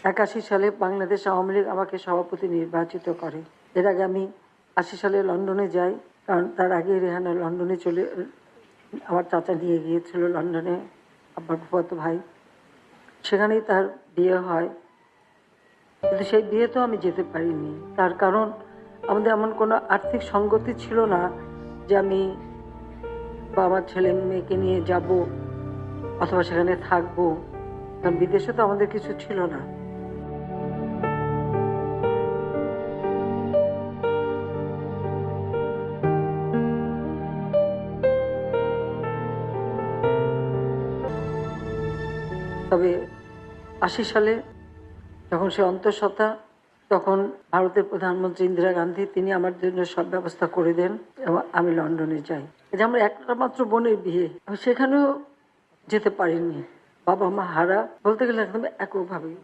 81 সালে বাংলাদেশ আওয়ামী লীগ আমাকে সভাপতি নির্বাচিত করে। এর আগে আমি 80 সালে লন্ডনে যাই, কারণ তার আগে রেহানা লন্ডনে আমার চাচা নিয়ে গিয়েছিল লন্ডনে, আব্বার ফুফাতো ভাই, সেখানেই তার বিয়ে হয়। কিন্তু সেই বিয়েতেও আমি যেতে পারিনি। তার কারণ আমাদের এমন কোনো আর্থিক সঙ্গতি ছিল না যে আমি বা আমার ছেলে মেয়েকে নিয়ে যাব অথবা সেখানে থাকবো, কারণ বিদেশে তো আমাদের কিছু ছিল না। তবে 80 সালে যখন সে অন্তঃসত্ত্বা, তখন ভারতের প্রধানমন্ত্রী ইন্দিরা গান্ধী তিনি আমার জন্য সব ব্যবস্থা করে দেন এবং আমি লন্ডনে যাই। এই যে আমার একটা মাত্র বোনের বিয়ে, আমি সেখানেও যেতে পারিনি। বাবা মা হারা বলতে গেলে একদম এককভাবে